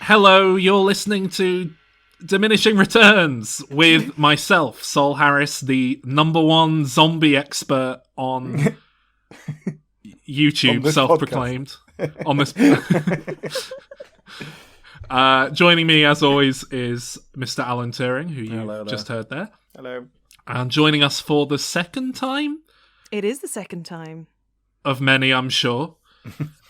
Hello, you're listening to Diminishing Returns with myself, Sol Harris, the #1 zombie expert on YouTube, On this self-proclaimed. On this. Joining me, as always, is Mr. Alan Turing, who you just heard there. Hello. And joining us for the second time. It is the second time. Of many, I'm sure.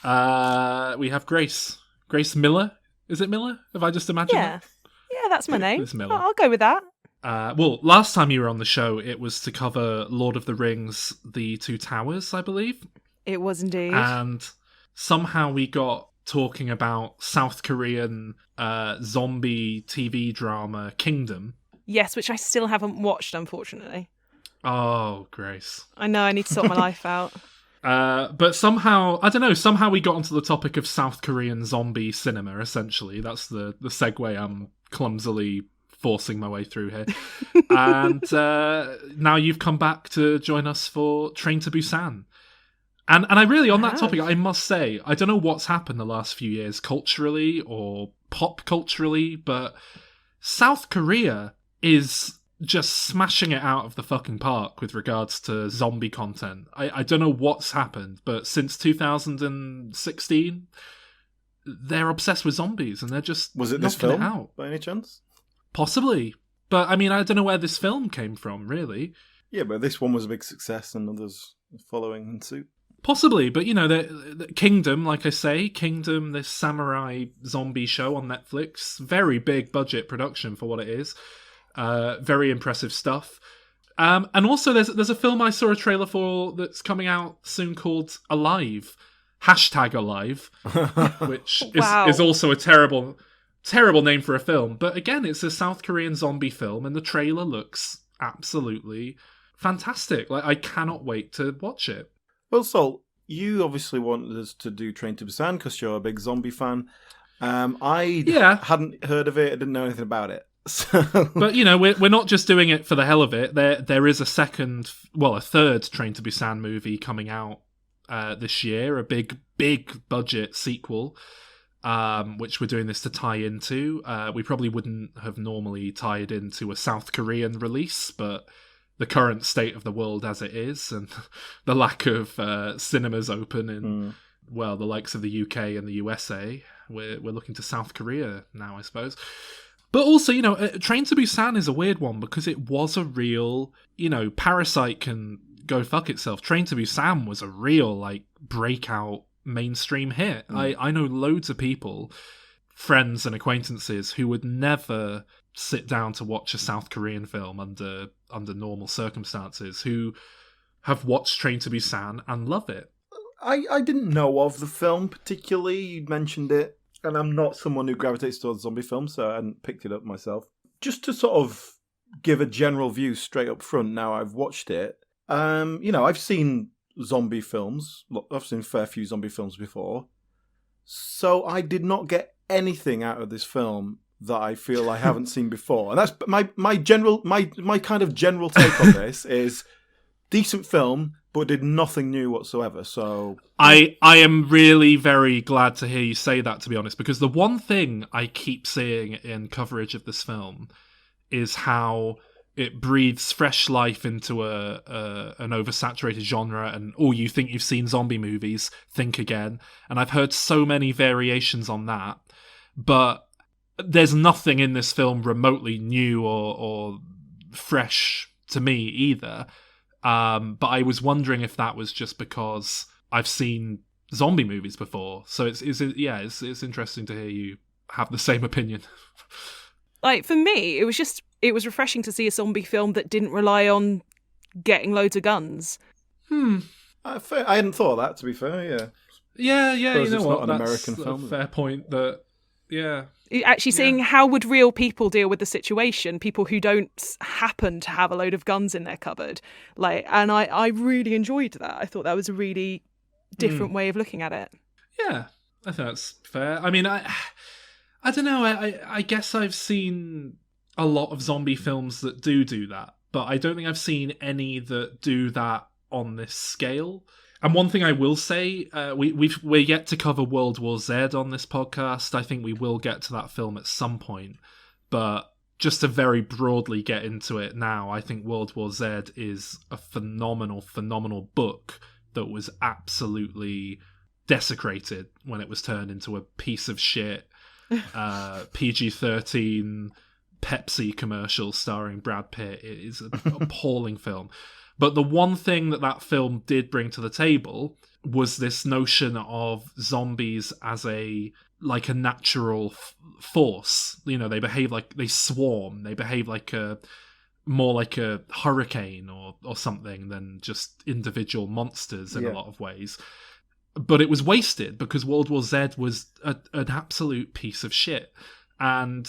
We have Grace. Grace Miller. Is it Miller? Have I just imagined that? Yeah, that's my name. It's Miller. I'll go with that. Well, last time you were on the show, it was to cover Lord of the Rings, The Two Towers, I believe. It was indeed. And somehow we got talking about South Korean zombie TV drama Kingdom. Yes, which I still haven't watched, unfortunately. Oh, Grace. I know, I need to sort my life out. But somehow, I don't know, somehow we got onto the topic of South Korean zombie cinema, essentially. That's the segue I'm clumsily forcing my way through here. And now you've come back to join us for Train to Busan. And I really, on that topic, I must say, I don't know what's happened the last few years culturally or pop culturally, but South Korea is just smashing it out of the fucking park with regards to zombie content. I don't know what's happened, but since 2016, they're obsessed with zombies and they're just Was it this knocking film, it out. by any chance? Possibly. But, I mean, I don't know where this film came from, really. Yeah, but this one was a big success and others following in suit. Possibly, but, you know, the Kingdom, like I say, Kingdom, this samurai zombie show on Netflix, very big budget production for what it is. Very impressive stuff. And also there's a film I saw a trailer for that's coming out soon called Alive. #Alive. Which is also a terrible name for a film. But again, it's a South Korean zombie film and the trailer looks absolutely fantastic. Like, I cannot wait to watch it. Well, Sol, you obviously wanted us to do Train to Busan because you're a big zombie fan. I hadn't heard of it. I didn't know anything about it. So. But, you know, we're not just doing it for the hell of it. There is a third Train to Busan movie coming out this year, a big budget sequel, which we're doing this to tie into. We probably wouldn't have normally tied into a South Korean release, but the current state of the world as it is, and the lack of cinemas open in the likes of the UK and the USA, we're looking to South Korea now, I suppose. But also, you know, Train to Busan is a weird one because it was a real, you know, Parasite can go fuck itself. Train to Busan was a real, like, breakout mainstream hit. I know loads of people, friends and acquaintances, who would never sit down to watch a South Korean film under normal circumstances, who have watched Train to Busan and love it. I didn't know of the film particularly. You mentioned it. And I'm not someone who gravitates towards zombie films, so I hadn't picked it up myself. Just to sort of give a general view straight up front, now I've watched it. You know, I've seen zombie films. I've seen a fair few zombie films before. So I did not get anything out of this film that I feel I haven't seen before. And that's my kind of general take on this is decent film, but did nothing new whatsoever. So I am really very glad to hear you say that, to be honest, because the one thing I keep seeing in coverage of this film is how it breathes fresh life into an oversaturated genre, and you think you've seen zombie movies, think again. And I've heard so many variations on that, but there's nothing in this film remotely new or fresh to me either. But I was wondering if that was just because I've seen zombie movies before. So it's interesting to hear you have the same opinion. Like, for me, it was refreshing to see a zombie film that didn't rely on getting loads of guns. I hadn't thought of that, to be fair. Yeah. You know what? Not an American That's film. A fair point. That Actually seeing how would real people deal with the situation, people who don't happen to have a load of guns in their cupboard. And I really enjoyed that. I thought that was a really different way of looking at it. Yeah, I think that's fair. I mean, I don't know. I guess I've seen a lot of zombie films that do that, but I don't think I've seen any that do that on this scale. And one thing I will say, we're yet to cover World War Z on this podcast. I think we will get to that film at some point. But just to very broadly get into it now, I think World War Z is a phenomenal, phenomenal book that was absolutely desecrated when it was turned into a piece of shit PG-13 Pepsi commercial starring Brad Pitt. It is an appalling film. But the one thing that film did bring to the table was this notion of zombies as a natural force. You know, they behave like they swarm. They behave more like a hurricane or something than just individual monsters in a lot of ways. But it was wasted because World War Z was an absolute piece of shit. And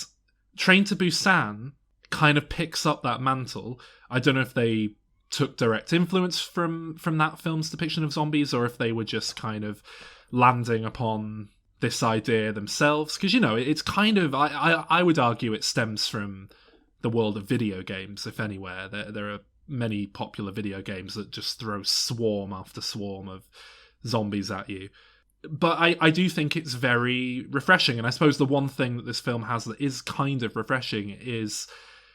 Train to Busan kind of picks up that mantle. I don't know if they took direct influence from that film's depiction of zombies or if they were just kind of landing upon this idea themselves. Because, you know, it's kind of... I would argue it stems from the world of video games, if anywhere. There are many popular video games that just throw swarm after swarm of zombies at you. But I do think it's very refreshing, and I suppose the one thing that this film has that is kind of refreshing is,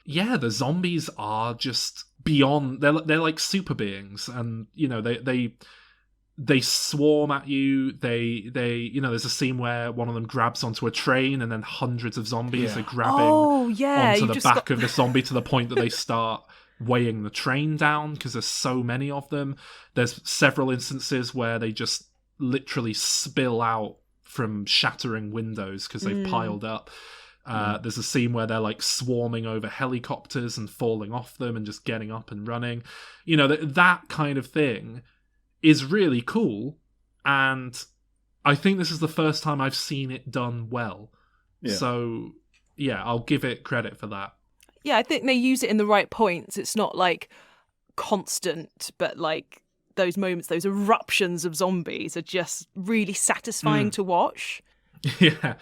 yeah, the zombies are just beyond... They're like super beings, and, you know, they swarm at you. They you know, there's a scene where one of them grabs onto a train and then hundreds of zombies are grabbing onto the back of the zombie to the point that they start weighing the train down because there's so many of them. There's several instances where they just literally spill out from shattering windows because they've piled up. There's a scene where they're like swarming over helicopters and falling off them and just getting up and running. You know, that kind of thing is really cool, and I think this is the first time I've seen it done well. Yeah. So, yeah, I'll give it credit for that. Yeah, I think they use it in the right points. It's not like constant, but like those moments, those eruptions of zombies are just really satisfying to watch. Yeah.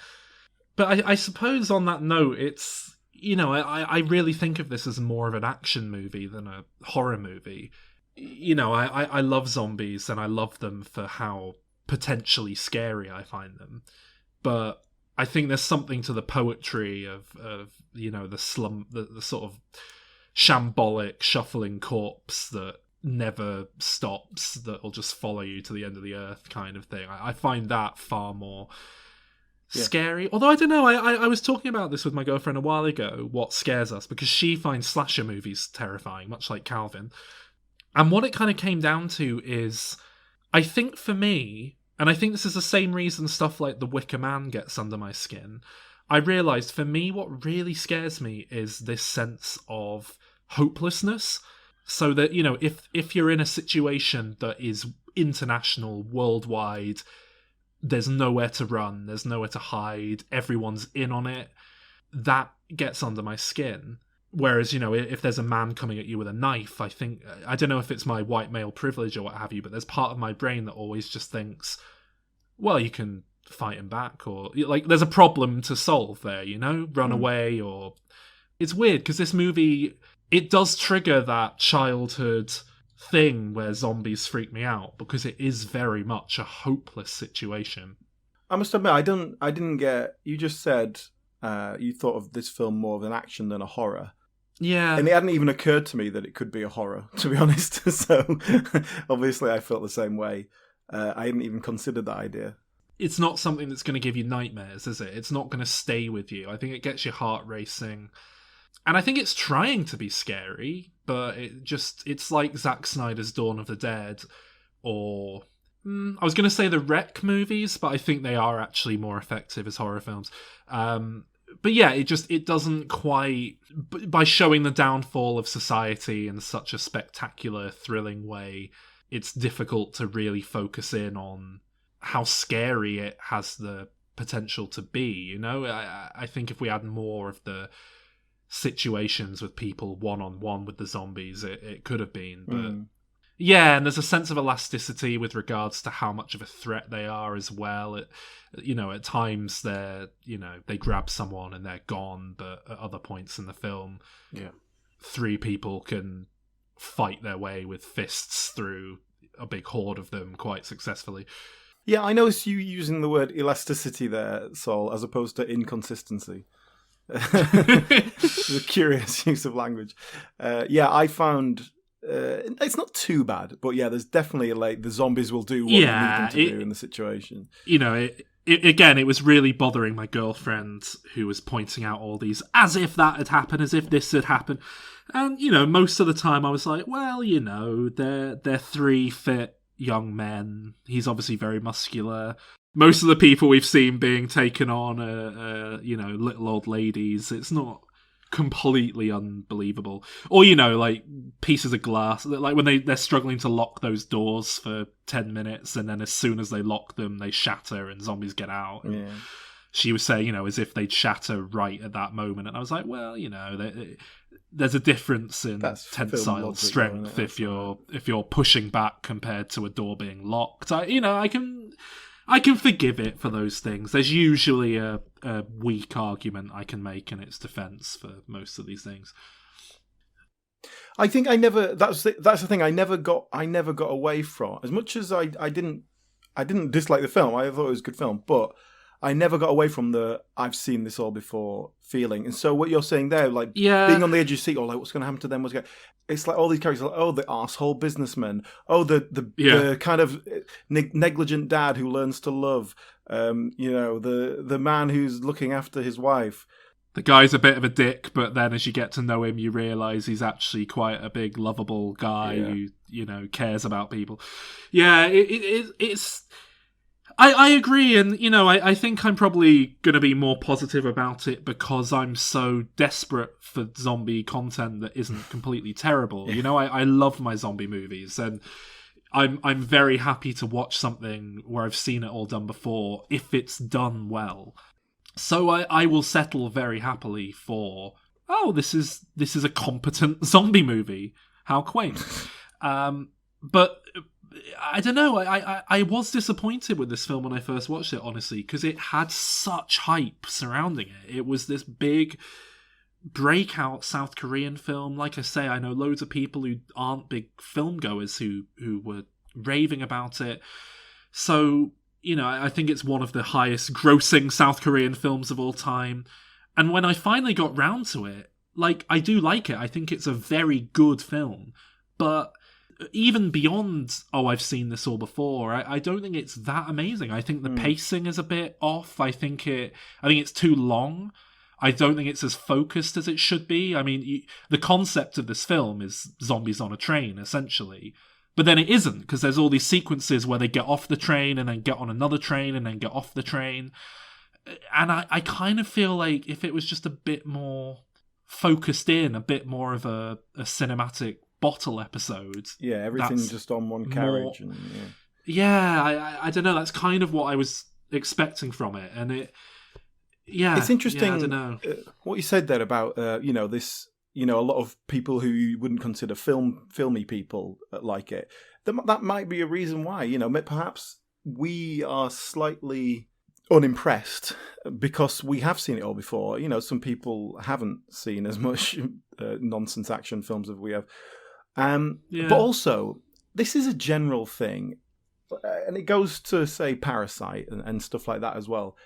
But I suppose on that note, it's, you know, I really think of this as more of an action movie than a horror movie. You know, I love zombies and I love them for how potentially scary I find them. But I think there's something to the poetry of you know, the sort of shambolic, shuffling corpse that never stops, that will just follow you to the end of the earth kind of thing. I find that far more scary. Although, I don't know, I was talking about this with my girlfriend a while ago, what scares us, because she finds slasher movies terrifying, much like Calvin. And what it kind of came down to is, I think for me, and I think this is the same reason stuff like The Wicker Man gets under my skin, I realised for me what really scares me is this sense of hopelessness. So that, you know, if you're in a situation that is international, worldwide, there's nowhere to run, there's nowhere to hide, everyone's in on it, that gets under my skin. Whereas, you know, if there's a man coming at you with a knife, I think, I don't know if it's my white male privilege or what have you, but there's part of my brain that always just thinks, well, you can fight him back, or like there's a problem to solve there, you know, run away. Or it's weird because this movie, it does trigger that childhood thing where zombies freak me out, because it is very much a hopeless situation. I must admit, I didn't get, you just said you thought of this film more of an action than a horror. Yeah. And it hadn't even occurred to me that it could be a horror, to be honest. So obviously I felt the same way. I hadn't even considered that idea. It's not something that's going to give you nightmares, is it? It's not going to stay with you. I think it gets your heart racing. And I think it's trying to be scary, but it's like Zack Snyder's Dawn of the Dead, or I was going to say the Wreck movies, but I think they are actually more effective as horror films. But yeah, it doesn't quite, by showing the downfall of society in such a spectacular, thrilling way, it's difficult to really focus in on how scary it has the potential to be, you know? I think if we had more of the situations with people one-on-one with the zombies, it could have been, but yeah, and there's a sense of elasticity with regards to how much of a threat they are as well. You know, at times they grab someone and they're gone, but at other points in the film, 3 people can fight their way with fists through a big horde of them quite successfully. Yeah, I noticed you using the word elasticity there, Sol, as opposed to inconsistency. It's a curious use of language. I found it's not too bad, but yeah, there's definitely like the zombies will do what you need them to do in the situation. You know, it was really bothering my girlfriend, who was pointing out all these as if that had happened, as if this had happened. And, you know, most of the time I was like, well, you know, they're 3 fit young men. He's obviously very muscular. Most of the people we've seen being taken on are you know, little old ladies. It's not completely unbelievable. Or, you know, like pieces of glass, like when they're struggling to lock those doors for 10 minutes, and then as soon as they lock them, they shatter and zombies get out. Yeah. She was saying, you know, as if they'd shatter right at that moment. And I was like, well, you know, there's a difference in tensile strength if you're pushing back compared to a door being locked. I can forgive it for those things. There's usually a weak argument I can make in its defense for most of these things. I think that's the thing I never got away from. As much as I didn't dislike the film, I thought it was a good film, but I never got away from the I've seen this all before feeling. And so what you're saying there, like being on the edge of your seat, or like what's going to happen to them? It's like all these characters, like, oh, the arsehole businessman, oh, the kind of negligent dad who learns to love, you know, the man who's looking after his wife. The guy's a bit of a dick, but then as you get to know him, you realise he's actually quite a big, lovable guy who, you know, cares about people. Yeah, it's... I agree, and, you know, I think I'm probably going to be more positive about it because I'm so desperate for zombie content that isn't completely terrible. You know, I love my zombie movies, and I'm very happy to watch something where I've seen it all done before if it's done well. So I will settle very happily for, oh, this is a competent zombie movie. How quaint. But I don't know. I was disappointed with this film when I first watched it, honestly, because it had such hype surrounding it. It was this big breakout South Korean film. Like I say, I know loads of people who aren't big film goers who were raving about it. So, you know, I think it's one of the highest grossing South Korean films of all time. And when I finally got round to it, like, I do like it. I think it's a very good film. But even beyond, oh, I've seen this all before, I don't think it's that amazing. I think the pacing is a bit off. I think it's too long. I don't think it's as focused as it should be. I mean, the concept of this film is zombies on a train, essentially. But then it isn't, because there's all these sequences where they get off the train and then get on another train and then get off the train. And I kind of feel like if it was just a bit more focused in, a bit more of a cinematic bottle episode. Yeah, everything's just on one carriage. I don't know. That's kind of what I was expecting from it. And it's interesting. I don't know. What you said there about, this, a lot of people who you wouldn't consider filmy people like it. That might be a reason why, perhaps we are slightly unimpressed because we have seen it all before. Some people haven't seen as much nonsense action films as we have. But also, this is a general thing, and it goes to, say, Parasite and stuff like that as well.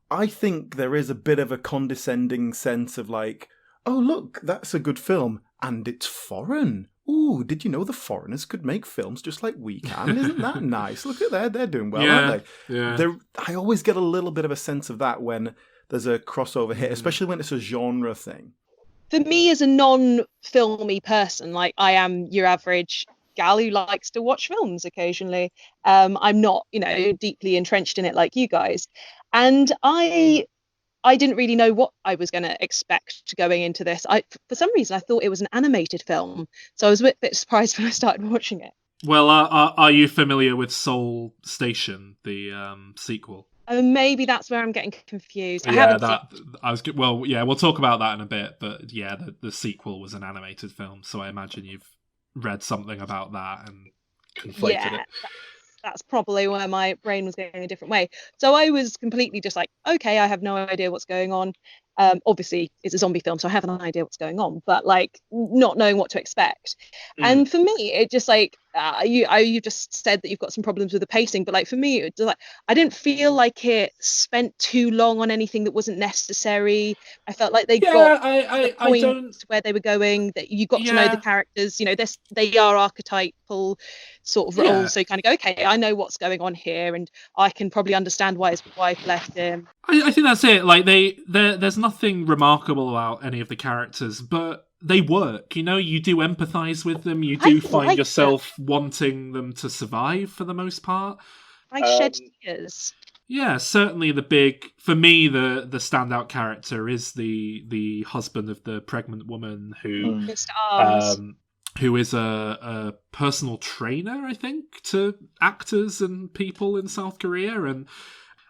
I think there is a bit of a condescending sense of like, oh, look, that's a good film, and it's foreign. Ooh, did you know the foreigners could make films just like we can? Isn't that nice? Look at they're doing well, aren't they? Yeah. I always get a little bit of a sense of that when there's a crossover hit, especially when it's a genre thing. For me, as a non-filmy person, like I am your average gal who likes to watch films occasionally. I'm not, deeply entrenched in it like you guys. And I didn't really know what I was going to expect going into this. For some reason, I thought it was an animated film. So I was a bit surprised when I started watching it. Well, are you familiar with Seoul Station, the sequel? Maybe that's where I'm getting confused. We'll talk about that in a bit. But yeah, the sequel was an animated film, so I imagine you've read something about that and conflated it. That's probably where my brain was going a different way. So I was completely just like, okay, I have no idea what's going on. Obviously, it's a zombie film, so I have an idea what's going on, but like not knowing what to expect. And for me, it just like you just said that you've got some problems with the pacing, but like for me, it was like I didn't feel like it spent too long on anything that wasn't necessary. I felt like they got Yeah, I the point don't. where they were going, that you got to know the Yeah, characters. They are archetypal sort of yeah. roles, so you kind of go, okay, I know what's going on here, and I can probably understand why his wife left him. I think that's it. Like there's nothing remarkable about any of the characters, but they work. You do empathize with them. You do find like yourself wanting them to survive for the most part. I shed tears. Yeah, certainly for me, the standout character is the husband of the pregnant woman Mr. Arms. who is a personal trainer, I think, to actors and people in South Korea. And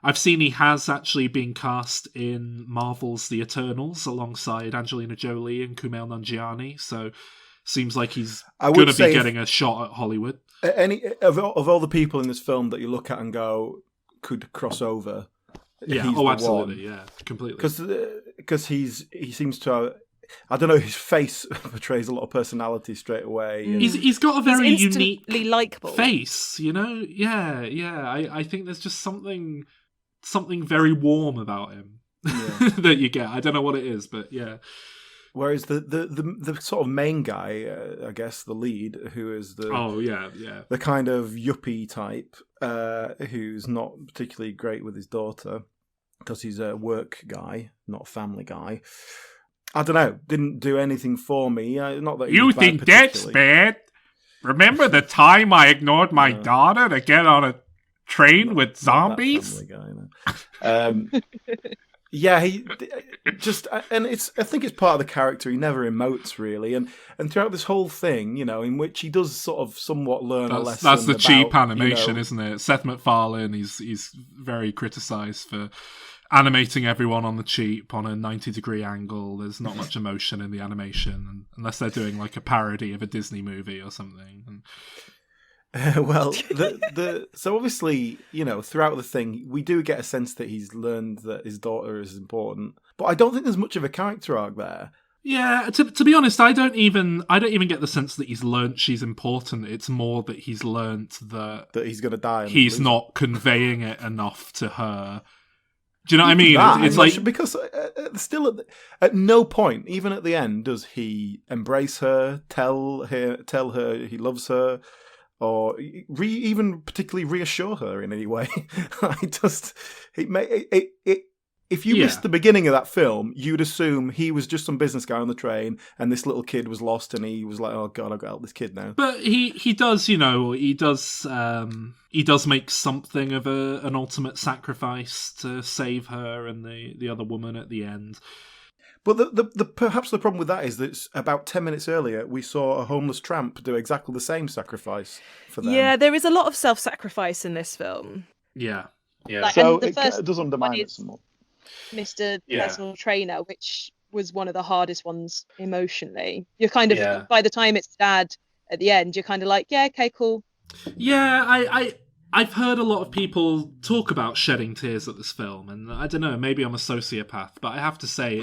I've seen he has actually been cast in Marvel's The Eternals alongside Angelina Jolie and Kumail Nanjiani. So seems like he's going to be getting a shot at Hollywood. Any of all the people in this film that you look at and go could cross over. Yeah. He's absolutely. Yeah. Completely. Because he seems to. I don't know. His face portrays a lot of personality straight away. And He's got a very instantly unique likable face. Yeah. I think there's just something very warm about him that you get. I don't know what it is, but yeah. Whereas the sort of main guy, I guess the lead, who is the the kind of yuppie type, who's not particularly great with his daughter because he's a work guy, not a family guy. I don't know. Didn't do anything for me. Not that you think that's bad. Remember the time I ignored my daughter to get on a train with zombies? Yeah, he just, and I think it's part of the character. He never emotes really, and throughout this whole thing, in which he does sort of somewhat learn a lesson. That's the about, cheap animation, isn't it? Seth MacFarlane, he's very criticised for animating everyone on the cheap on a 90-degree angle. There's not much emotion in the animation, unless they're doing like a parody of a Disney movie or something. Well, so obviously, throughout the thing, we do get a sense that he's learned that his daughter is important, but I don't think there's much of a character arc there. Yeah, to be honest, I don't even get the sense that he's learnt she's important. It's more that he's learnt that he's going to die. He's not conveying it enough to her. Do you know what I mean? It's like because still at no point, even at the end, does he embrace her, tell her he loves her, or even particularly reassure her in any way. If you missed the beginning of that film, you'd assume he was just some business guy on the train, and this little kid was lost, and he was like, "Oh God, I've got to help this kid now." But he does, he does make something of an ultimate sacrifice to save her and the other woman at the end. But the perhaps the problem with that is that about 10 minutes earlier, we saw a homeless tramp do exactly the same sacrifice for them. Yeah, there is a lot of self-sacrifice in this film. Yeah. So it does undermine it somewhat. Mr. Personal Trainer, which was one of the hardest ones emotionally. You're kind of, by the time it's dad at the end, you're kind of like, yeah, okay, cool. Yeah, I've heard a lot of people talk about shedding tears at this film, and I don't know, maybe I'm a sociopath, but I have to say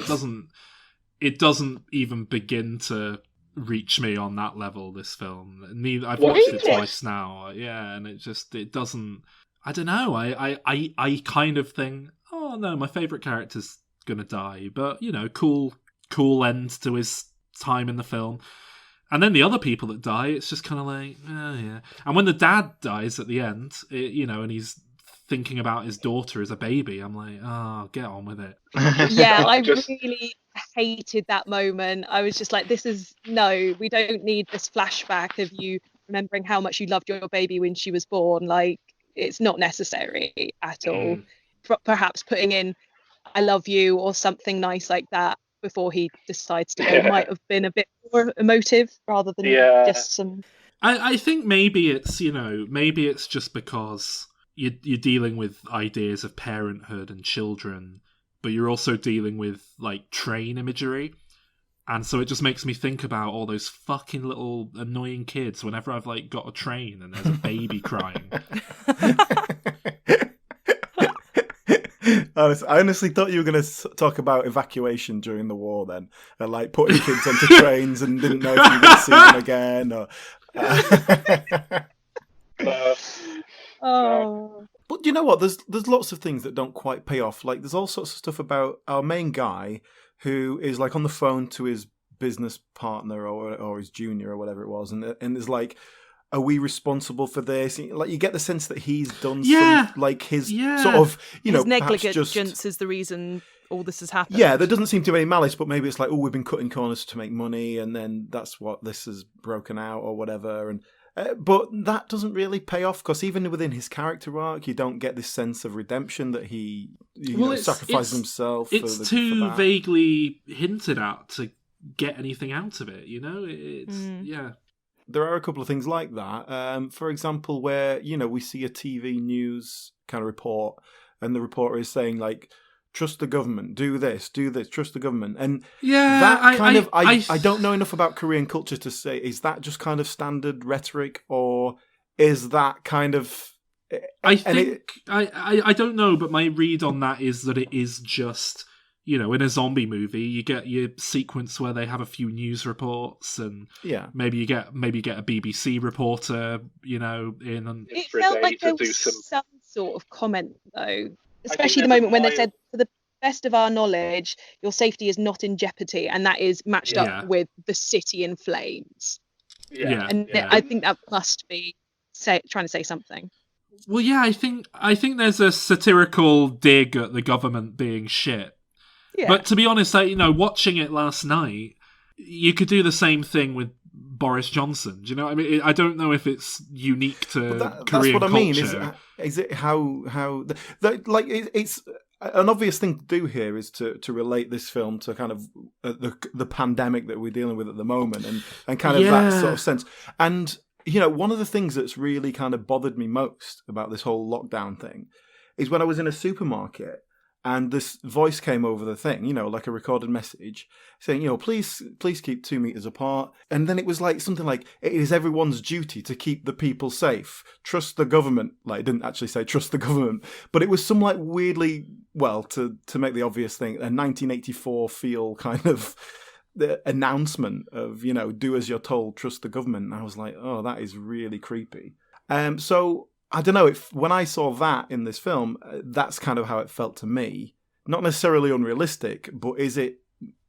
it doesn't even begin to reach me on that level, this film. I've watched it twice now, and it doesn't. I don't know. I kind of think, oh no, my favourite character's gonna die, but cool end to his time in the film. And then the other people that die, it's just kind of like, yeah. And when the dad dies at the end, and he's thinking about his daughter as a baby, I'm like, oh, get on with it. Yeah, I really hated that moment. I was just like, we don't need this flashback of you remembering how much you loved your baby when she was born. Like, it's not necessary at all. Perhaps putting in I love you or something nice like that before he decides to go might have been a bit more emotive rather than just some. I think maybe it's just because you're dealing with ideas of parenthood and children, but you're also dealing with like train imagery. And so it just makes me think about all those fucking little annoying kids whenever I've like got a train and there's a baby crying. I honestly thought you were going to talk about evacuation during the war then, and like putting kids onto trains and didn't know if you were going to see them again. Oh. But you know what? There's lots of things that don't quite pay off. Like there's all sorts of stuff about our main guy who is like on the phone to his business partner or his junior or whatever it was, and is like, are we responsible for this? Like you get the sense that he's done some, like his sort of, his negligence negligence is the reason all this has happened. Yeah, there doesn't seem to be any malice, but maybe it's like, oh, we've been cutting corners to make money, and then that's what this has broken out or whatever. And but that doesn't really pay off because even within his character arc, you don't get this sense of redemption that he sacrifices himself. It's too vaguely hinted at to get anything out of it. Yeah. There are a couple of things like that. For example, where we see a TV news kind of report, and the reporter is saying like, trust the government, do this, trust the government. And I don't know enough about Korean culture to say, is that just kind of standard rhetoric, or is that kind of... I don't know, but my read on that is that it is just, in a zombie movie, you get your sequence where they have a few news reports, and maybe you get a BBC reporter, in. And it felt like there was some sort of comment, though. Especially the moment when they said, to the best of our knowledge, your safety is not in jeopardy, and that is matched up with the city in flames. I think that must be trying to say something. Well, yeah, I think there's a satirical dig at the government being shit. Yeah. But to be honest, watching it last night, you could do the same thing with Boris Johnson. Do you know what I mean? I don't know if it's unique to Korean culture. That's what I mean. Is it how it's an obvious thing to do here is to relate this film to kind of the pandemic that we're dealing with at the moment and kind of that sort of sense. And one of the things that's really kind of bothered me most about this whole lockdown thing is when I was in a supermarket. And this voice came over the thing, like a recorded message saying, please keep 2 meters apart. And then it was like something like, it is everyone's duty to keep the people safe. Trust the government. Like, it didn't actually say trust the government, but it was some like weirdly, well, to make the obvious thing, a 1984 feel kind of the announcement of, do as you're told, trust the government. And I was like, oh, that is really creepy. So I don't know, when I saw that in this film, that's kind of how it felt to me. Not necessarily unrealistic, but is it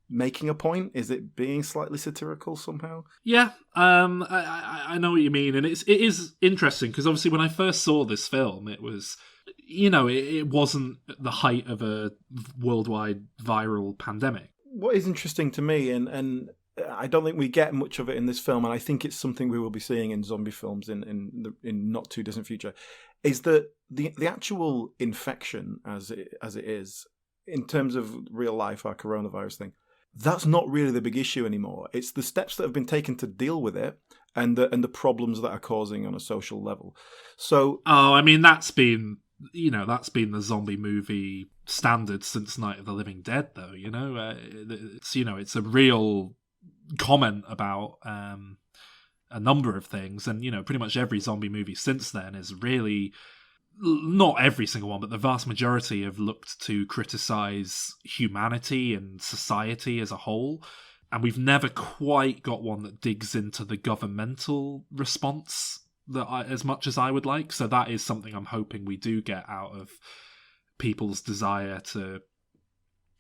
making a point? Is it being slightly satirical somehow? Yeah, I know what you mean. And it is interesting, because obviously when I first saw this film, it was, it wasn't the height of a worldwide viral pandemic. What is interesting to me, and I don't think we get much of it in this film, and I think it's something we will be seeing in zombie films in not too distant future, is that the actual infection as it is, in terms of real life, our coronavirus thing, that's not really the big issue anymore. It's the steps that have been taken to deal with it and the problems that are causing on a social level. So, that's been the zombie movie standard since Night of the Living Dead, though. It's a real comment about a number of things, and pretty much every zombie movie since then is really, not every single one, but the vast majority have looked to criticize humanity and society as a whole, and we've never quite got one that digs into the governmental response as much as I would like. So that is something I'm hoping we do get out of people's desire to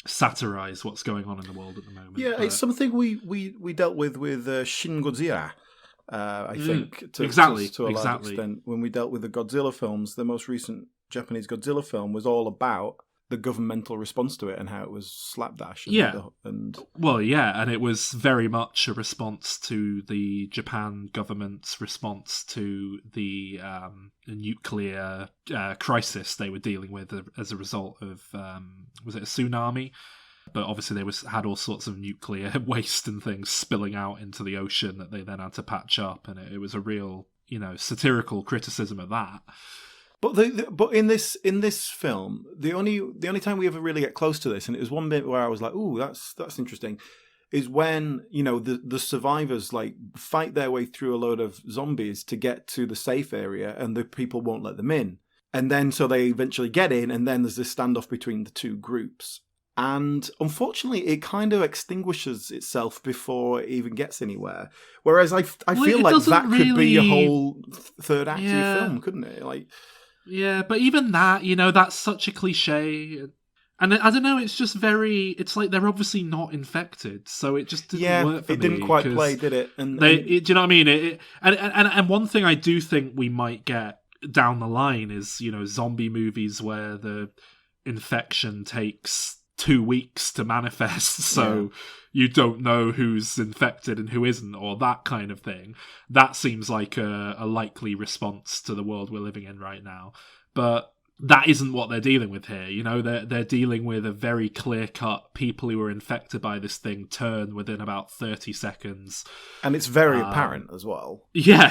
satirize what's going on in the world at the moment. Yeah, it's something we dealt with Shin Godzilla, I think, to a large extent. When we dealt with the Godzilla films, the most recent Japanese Godzilla film was all about the governmental response to it and how it was slapdash. And it was very much a response to the Japan government's response to the nuclear crisis they were dealing with as a result of, was it a tsunami? But obviously they had all sorts of nuclear waste and things spilling out into the ocean that they then had to patch up, and it was a real, satirical criticism of that. But in this film, the only time we ever really get close to this, and it was one bit where I was like, "Ooh, that's interesting," is when the survivors like fight their way through a load of zombies to get to the safe area, and the people won't let them in, and then so they eventually get in, and then there's this standoff between the two groups, And unfortunately, it kind of extinguishes itself before it even gets anywhere. Whereas I feel like that could be a whole third act of your film, couldn't it? Like, yeah, but even that, you know, that's such a cliche. And I don't know, it's just it's like they're obviously not infected, so it just didn't work for me. It didn't quite play, did it? Do you know what I mean? And one thing I do think we might get down the line is, you know, zombie movies where the infection takes 2 weeks to manifest, so you don't know who's infected and who isn't, or that kind of thing. That seems like a likely response to the world we're living in right now. But that isn't what they're dealing with here. You know, they're dealing with a very clear-cut people who are infected by this thing turn within about 30 seconds. And it's very apparent as well. Yeah.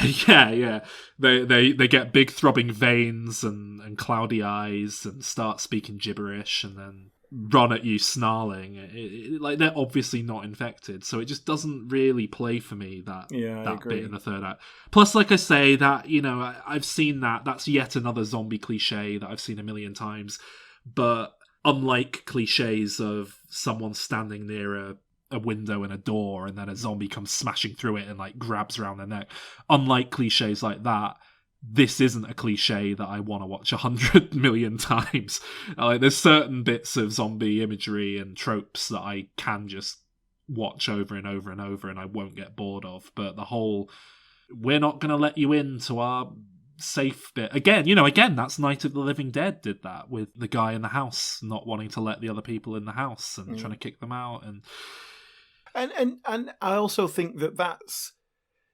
They get big throbbing veins and cloudy eyes and start speaking gibberish and then run at you snarling. Like, they're obviously not infected, so it just doesn't really play for me, that bit in the third act. Plus, like I say, that, you know, I've seen that's yet another zombie cliche that I've seen a million times, but unlike cliches of someone standing near a window and a door and then a zombie comes smashing through it and like grabs around their neck, unlike cliches like that, this isn't a cliche that I want to watch 100 million times. Like, there's certain bits of zombie imagery and tropes that I can just watch over and over and over and I won't get bored of. But the whole, we're not going to let you into our safe bit. Again, that's Night of the Living Dead did that with the guy in the house not wanting to let the other people in the house and trying to kick them out. And I also think that's,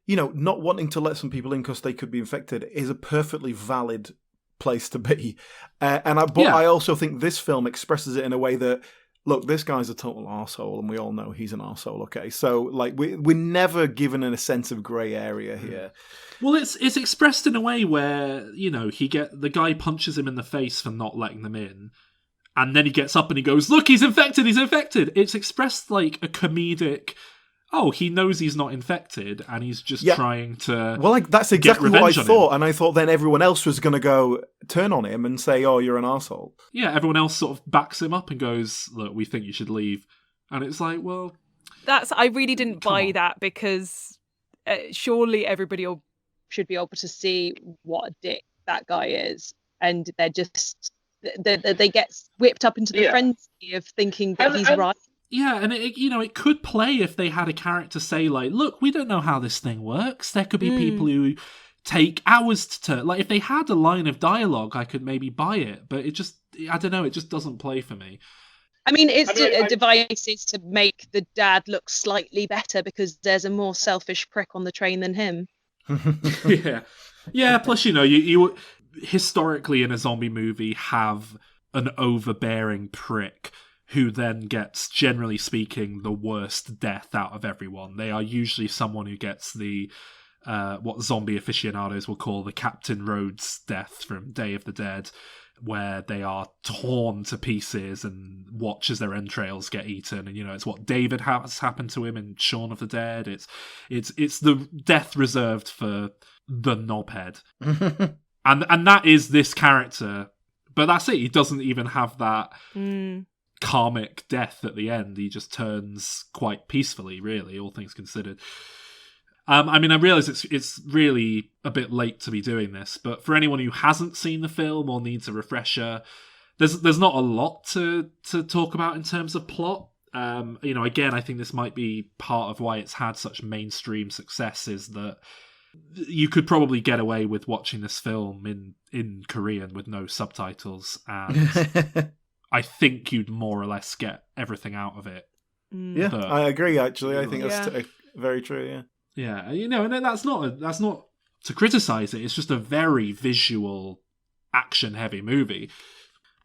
you know, not wanting to let some people in because they could be infected is a perfectly valid place to be. I also think this film expresses it in a way that, look, this guy's a total arsehole and we all know he's an arsehole, okay? So, like, we're never given a sense of grey area here. Well, it's expressed in a way where, you know, the guy punches him in the face for not letting them in, and then he gets up and he goes, look, he's infected! It's expressed like a comedic, oh, he knows he's not infected, and he's just trying to. Well, like, that's exactly what I thought, and I thought then everyone else was going to go turn on him and say, "Oh, you're an arsehole." Yeah, everyone else sort of backs him up and goes, "Look, we think you should leave," and it's like, well, I really didn't buy that because surely everybody should be able to see what a dick that guy is, and they're just they get whipped up into the frenzy of thinking that he's right. Yeah, and it could play if they had a character say, like, look, we don't know how this thing works. There could be people who take hours to like, if they had a line of dialogue, I could maybe buy it, but it just, I don't know, it just doesn't play for me. I mean, devices to make the dad look slightly better because there's a more selfish prick on the train than him. Yeah. Plus, you know, you historically in a zombie movie have an overbearing prick who then gets, generally speaking, the worst death out of everyone. They are usually someone who gets the what zombie aficionados will call the Captain Rhodes death from Day of the Dead, where they are torn to pieces and watch as their entrails get eaten. And, you know, it's what David has happened to him in Shaun of the Dead. It's the death reserved for the knobhead. and that is this character. But that's it. He doesn't even have that karmic death at the end. He just turns quite peacefully, really, all things considered. I mean, I realise it's really a bit late to be doing this, but for anyone who hasn't seen the film or needs a refresher, there's not a lot to talk about in terms of plot. You know, again, I think this might be part of why it's had such mainstream success, is that you could probably get away with watching this film in Korean with no subtitles, and I think you'd more or less get everything out of it. Yeah, but I agree, actually. I think that's very true, yeah. Yeah, you know, and that's not to criticize it. It's just a very visual, action-heavy movie.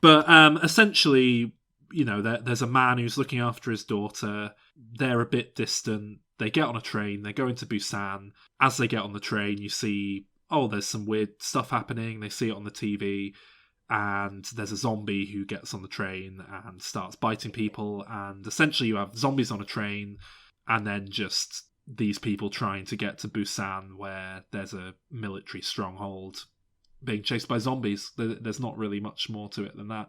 But essentially, you know, there's a man who's looking after his daughter. They're a bit distant. They get on a train. They go into Busan. As they get on the train, you see, oh, there's some weird stuff happening. They see it on the TV. And there's a zombie who gets on the train and starts biting people. And essentially you have zombies on a train and then just these people trying to get to Busan, where there's a military stronghold, being chased by zombies. There's not really much more to it than that.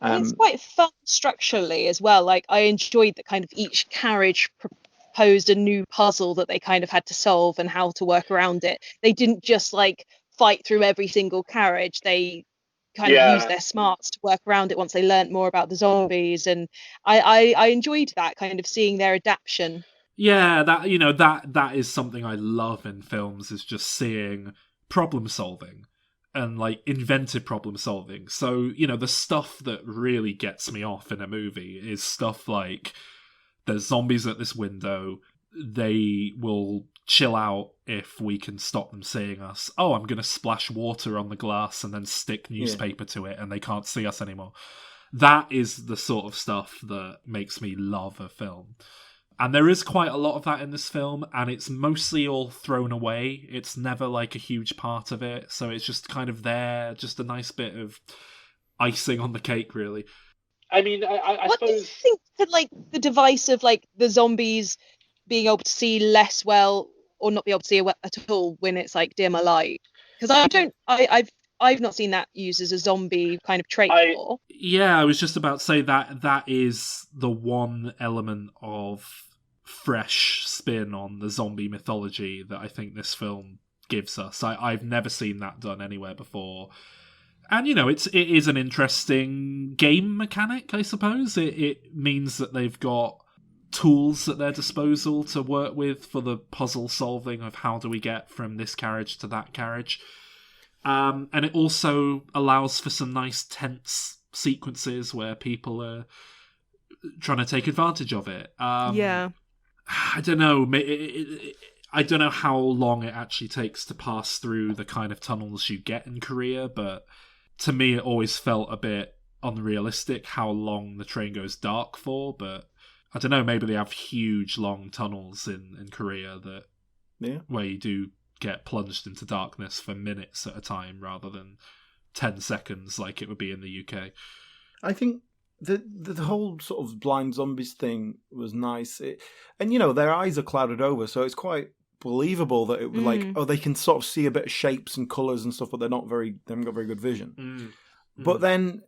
And it's quite fun structurally as well. Like, I enjoyed that kind of each carriage proposed a new puzzle that they kind of had to solve and how to work around it. They didn't just like fight through every single carriage. They kind of used their smarts to work around it once they learnt more about the zombies. And I enjoyed that kind of seeing their adaptation. Yeah, that is something I love in films, is just seeing problem solving and like inventive problem solving. So, the stuff that really gets me off in a movie is stuff like there's zombies at this window. They will chill out if we can stop them seeing us. Oh, I'm going to splash water on the glass and then stick newspaper to it and they can't see us anymore. That is the sort of stuff that makes me love a film. And there is quite a lot of that in this film, and it's mostly all thrown away. It's never like a huge part of it, so it's just kind of there, just a nice bit of icing on the cake, really. I mean, I what suppose... do you think that, like, the device of like the zombies being able to see less well or not be able to see at all when it's like dimmer light? Because I've not seen that used as a zombie kind of trait before. Yeah, I was just about to say that is the one element of fresh spin on the zombie mythology that I think this film gives us. I've never seen that done anywhere before. And, it is an interesting game mechanic, I suppose. It means that they've got tools at their disposal to work with for the puzzle solving of how do we get from this carriage to that carriage. And it also allows for some nice tense sequences where people are trying to take advantage of it. Yeah. I don't know. I don't know how long it actually takes to pass through the kind of tunnels you get in Korea, but to me it always felt a bit unrealistic how long the train goes dark for. But I don't know, maybe they have huge long tunnels in Korea where you do get plunged into darkness for minutes at a time rather than 10 seconds like it would be in the UK. I think the whole sort of blind zombies thing was nice. Their eyes are clouded over, so it's quite believable that it was like, they can sort of see a bit of shapes and colours and stuff, but they haven't got very good vision. But then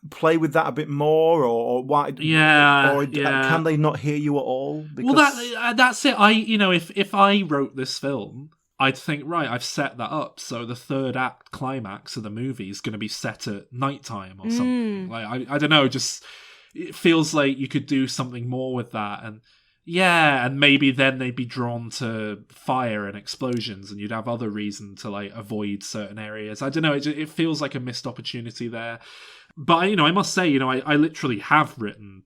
play with that a bit more, or why? Can they not hear you at all? Because... Well, that's it. If I wrote this film, I'd think, right, I've set that up, so the third act climax of the movie is going to be set at nighttime or something. Like, I don't know, just it feels like you could do something more with that, and maybe then they'd be drawn to fire and explosions, and you'd have other reason to like avoid certain areas. I don't know, it feels like a missed opportunity there. But I must say, I literally have written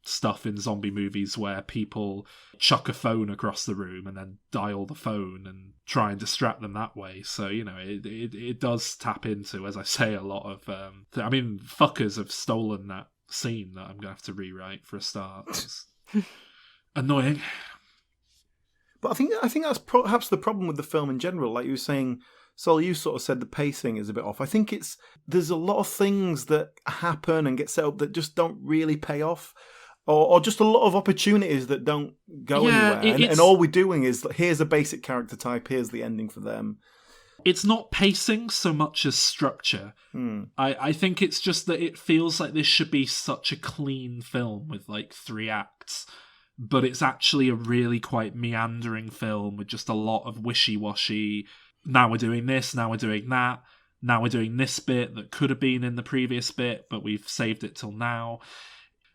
stuff in zombie movies where people chuck a phone across the room and then dial the phone and try and distract them that way. So, it does tap into, as I say, a lot of... fuckers have stolen that scene that I'm going to have to rewrite for a start. It's annoying. But I think that's perhaps the problem with the film in general. Like you were saying, Sol, you sort of said the pacing is a bit off. I think there's a lot of things that happen and get set up that just don't really pay off. Or just a lot of opportunities that don't go anywhere. And all we're doing is, here's a basic character type, here's the ending for them. It's not pacing so much as structure. I think it's just that it feels like this should be such a clean film with like 3 acts. But it's actually a really quite meandering film with just a lot of wishy-washy. Now we're doing this, now we're doing that. Now we're doing this bit that could have been in the previous bit, but we've saved it till now.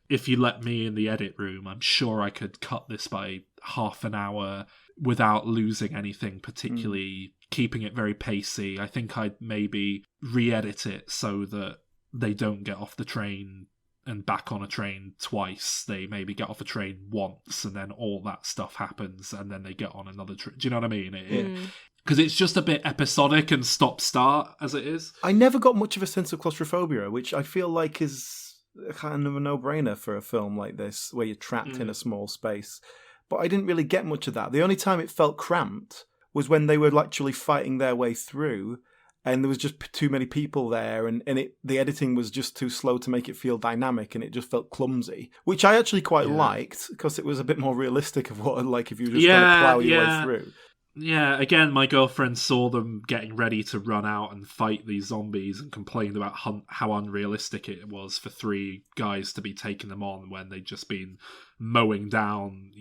If you let me in the edit room, I'm sure I could cut this by half an hour without losing anything, particularly keeping it very pacey. I think I'd maybe re-edit it so that they don't get off the train and back on a train twice. They maybe get off a train once and then all that stuff happens and then they get on another train. Do you know what I mean? Because it's just a bit episodic and stop-start as it is. I never got much of a sense of claustrophobia, which I feel like is kind of a no-brainer for a film like this, where you're trapped in a small space. But I didn't really get much of that. The only time it felt cramped was when they were actually fighting their way through, and there was just too many people there, and the editing was just too slow to make it feel dynamic, and it just felt clumsy, which I actually quite liked, because it was a bit more realistic of what, like, if you were just going to plough your way through. Yeah, again, my girlfriend saw them getting ready to run out and fight these zombies and complained about how unrealistic it was for three guys to be taking them on when they'd just been mowing down,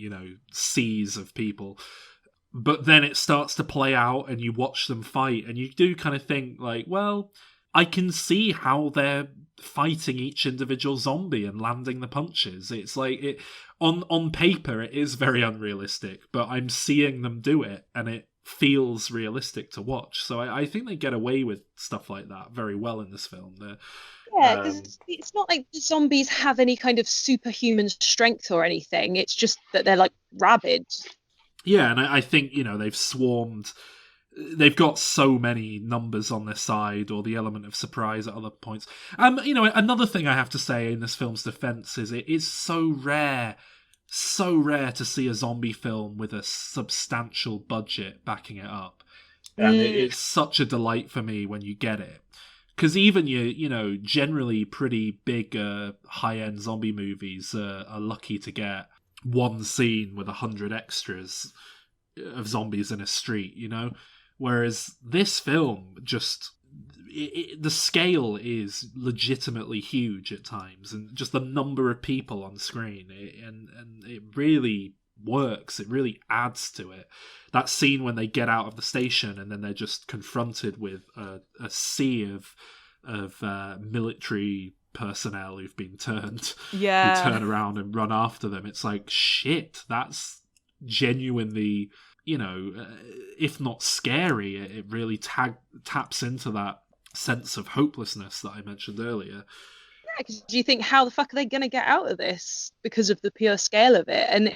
seas of people. But then it starts to play out and you watch them fight and you do kind of think like, well, I can see how they're fighting each individual zombie and landing the punches. It's like on paper it is very unrealistic, but I'm seeing them do it and it feels realistic to watch. So I think they get away with stuff like that very well in this film. Yeah, because it's not like the zombies have any kind of superhuman strength or anything. It's just that they're like rabid. Yeah, and I think, they've swarmed. They've got so many numbers on their side, or the element of surprise at other points. Another thing I have to say in this film's defense is it is so rare to see a zombie film with a substantial budget backing it up. And it's such a delight for me when you get it. Because even generally pretty big high-end zombie movies are lucky to get one scene with 100 extras of zombies in a street, Whereas this film just... the scale is legitimately huge at times, and just the number of people on screen, and it really works. It really adds to it. That scene when they get out of the station and then they're just confronted with a sea of military personnel who've been turned, who turn around and run after them. It's like, shit, that's genuinely, if not scary, it really taps into that sense of hopelessness that I mentioned earlier. Yeah, because you think, how the fuck are they going to get out of this because of the pure scale of it? And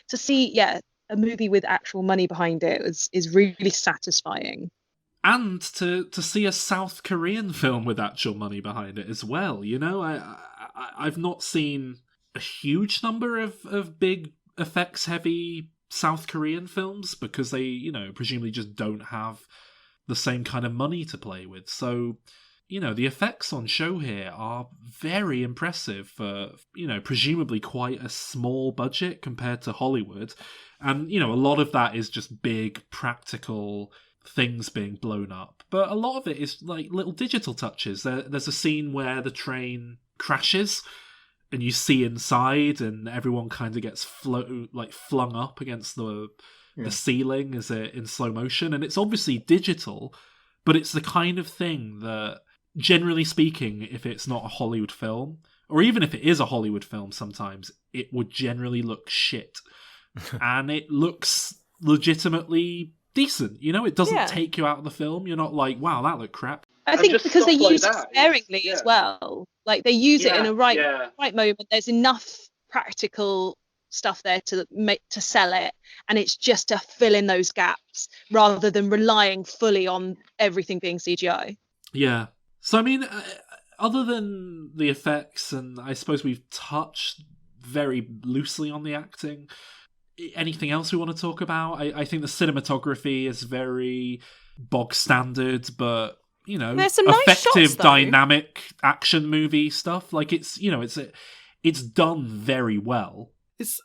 to see, a movie with actual money behind it is really satisfying. And to see a South Korean film with actual money behind it as well, I've not seen a huge number of big effects-heavy South Korean films because they, presumably just don't have the same kind of money to play with. So, the effects on show here are very impressive for, presumably quite a small budget compared to Hollywood. And, a lot of that is just big, practical things being blown up. But a lot of it is like little digital touches. There's a scene where the train crashes and you see inside and everyone kind of gets flung up against the ceiling as in slow motion. And it's obviously digital, but it's the kind of thing that, generally speaking, if it's not a Hollywood film, or even if it is a Hollywood film sometimes, it would generally look shit. And it looks legitimately decent. It doesn't take you out of the film. You're not like, wow, that looked crap. I think because they use it sparingly as well. Like, they use it in a right moment. There's enough practical stuff there to sell it, and it's just to fill in those gaps rather than relying fully on everything being CGI. Yeah. So, I mean, other than the effects, and I suppose we've touched very loosely on the acting, anything else we want to talk about? I think the cinematography is very bog standard, but there's some nice effective, shots, dynamic action movie stuff. Like, it's done very well. It's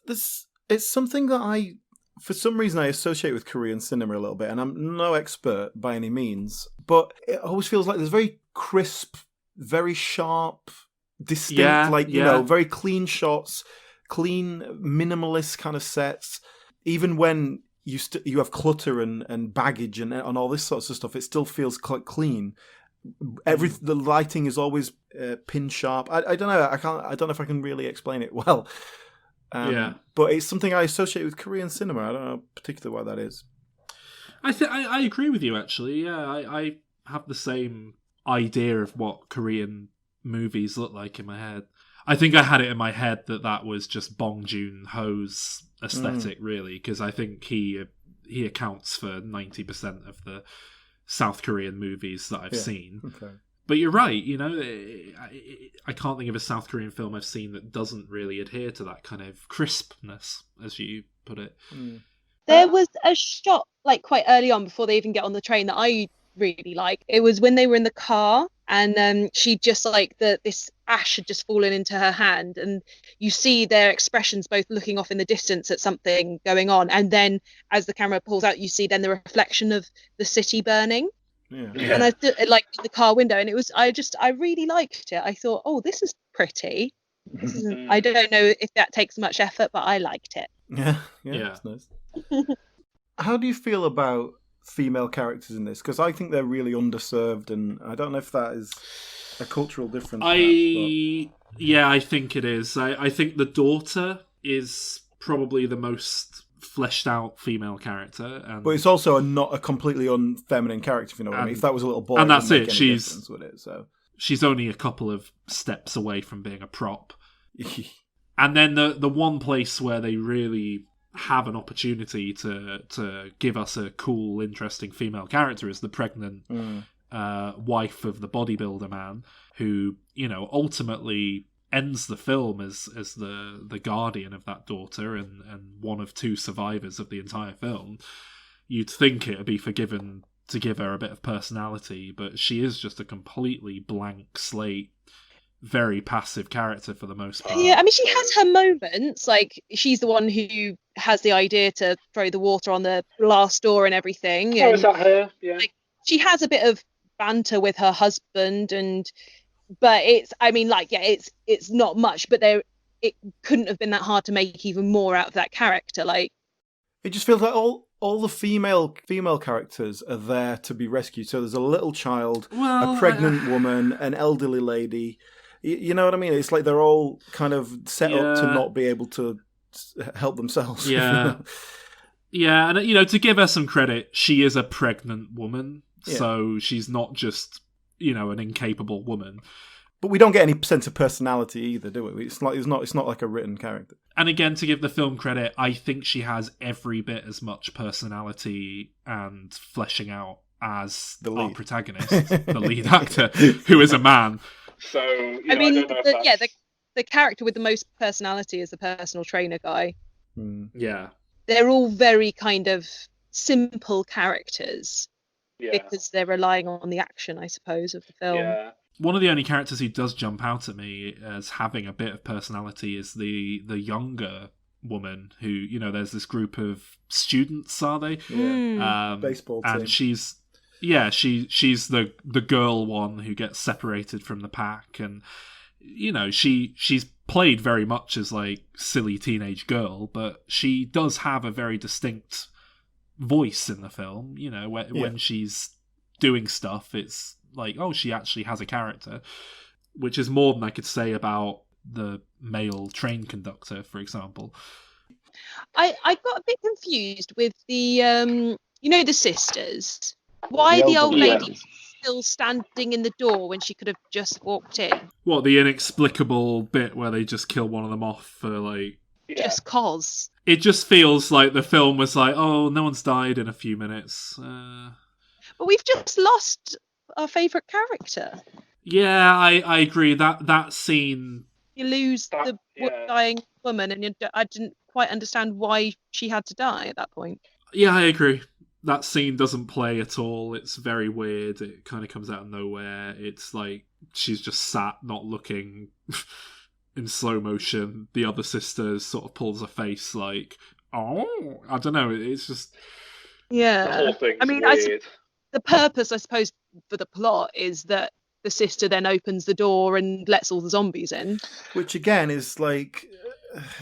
something that for some reason I associate with Korean cinema a little bit, and I'm no expert by any means, but it always feels like there's very crisp, very sharp, distinct, very clean shots, clean, minimalist kind of sets. Even when you have clutter and baggage and all this sorts of stuff, it still feels quite clean. The lighting is always pin sharp. I don't know. I don't know if I can really explain it well. But it's something I associate with Korean cinema. I don't know particularly why that is. I agree with you, actually. Yeah, I have the same idea of what Korean movies look like in my head. I think I had it in my head that was just Bong Joon-ho's aesthetic, really, because I think he accounts for 90% of the South Korean movies that I've seen. Okay. But you're right, I can't think of a South Korean film I've seen that doesn't really adhere to that kind of crispness, as you put it. There was a shot, like, quite early on before they even get on the train that I really like. It was when they were in the car and she just like this ash had just fallen into her hand, and you see their expressions both looking off in the distance at something going on, and then as the camera pulls out, you see then the reflection of the city burning. Yeah. And I like in the car window, and it was I really liked it. I thought, oh, this is pretty. This isn't, I don't know if that takes much effort, but I liked it. Yeah, that's nice. How do you feel about female characters in this? Because I think they're really underserved, and I don't know if that is a cultural difference. Yeah, I think it is. I think the daughter is probably the most fleshed out female character, but it's also not a completely unfeminine character, if you know what I mean. If that was a little boy, and that's it. She's only a couple of steps away from being a prop. And then the one place where they really have an opportunity to give us a cool, interesting female character is the pregnant wife of the bodybuilder man, who, you know, ultimately ends the film as the guardian of that daughter and one of two survivors of the entire film. You'd think it would be forgiven to give her a bit of personality, but she is just a completely blank slate, very passive character for the most part. Yeah, I mean, she has her moments. Like, she's the one who has the idea to throw the water on the glass door and everything. Oh, is that her? Yeah. Like, she has a bit of banter with her husband, but it's, I mean, like, yeah, it's not much, but it couldn't have been that hard to make even more out of that character. Like, it just feels like all the female characters are there to be rescued. So there's a little child, a pregnant woman, an elderly lady. You know what I mean? It's like they're all kind of set up to not be able to help themselves. Yeah. Yeah, and, you know, to give her some credit, she is a pregnant woman, so she's not just, you know, an incapable woman. But we don't get any sense of personality either, do we? It's not like a written character. And again, to give the film credit, I think she has every bit as much personality and fleshing out as our protagonist, the lead actor, who is a man. So, I mean, the character with the most personality is the personal trainer guy. Yeah. They're all very kind of simple characters because they're relying on the action, I suppose, of the film. Yeah. One of the only characters who does jump out at me as having a bit of personality is the younger woman who, you know, there's this group of students, are they? Yeah. Baseball team. And she's the girl one who gets separated from the pack, and, you know, she's played very much as like silly teenage girl, but she does have a very distinct voice in the film. You know, when she's doing stuff, it's like, oh, she actually has a character, which is more than I could say about the male train conductor, for example. I got a bit confused with the the sisters. Why the old lady still standing in the door when she could have just walked in? What, the inexplicable bit where they just kill one of them off for, like... Just cause. It just feels like the film was like, oh, no one's died in a few minutes. But we've just lost our favourite character. Yeah, I agree. That scene... You lose the dying woman, and I didn't quite understand why she had to die at that point. Yeah, I agree. That scene doesn't play at all. It's very weird. It kind of comes out of nowhere. It's like she's just sat, not looking, in slow motion. The other sister sort of pulls her face like, oh, I don't know. It's just... Yeah. The whole thing's weird. The purpose, I suppose, for the plot is that the sister then opens the door and lets all the zombies in. Which, again, is like...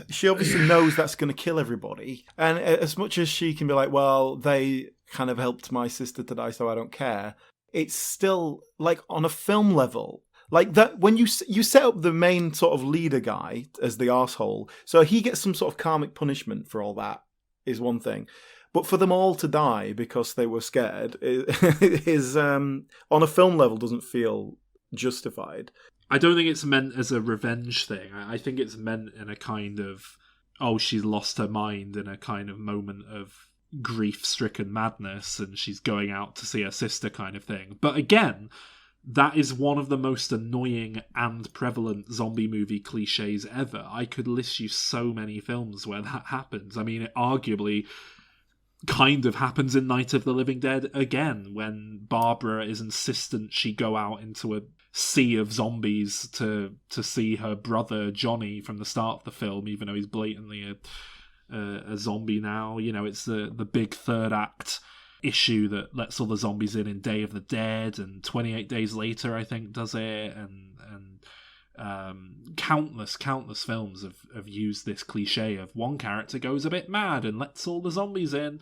She obviously knows that's going to kill everybody. And as much as she can be like, well, they kind of helped my sister to die, so I don't care. It's still, like, on a film level, like that when you set up the main sort of leader guy as the arsehole, so he gets some sort of karmic punishment for all that, is one thing. But for them all to die because they were scared is on a film level, doesn't feel justified. I don't think it's meant as a revenge thing. I think it's meant in a kind of, oh, she's lost her mind in a kind of moment of grief-stricken madness and she's going out to see her sister kind of thing. But again, that is one of the most annoying and prevalent zombie movie cliches ever. I could list you so many films where that happens. I mean, it arguably kind of happens in Night of the Living Dead again, when Barbara is insistent she go out into a sea of zombies to see her brother Johnny from the start of the film, even though he's blatantly a zombie now. You know, it's the big third act issue that lets all the zombies in Day of the Dead, and 28 Days Later, I think, does it, and countless films have used this cliche of one character goes a bit mad and lets all the zombies in.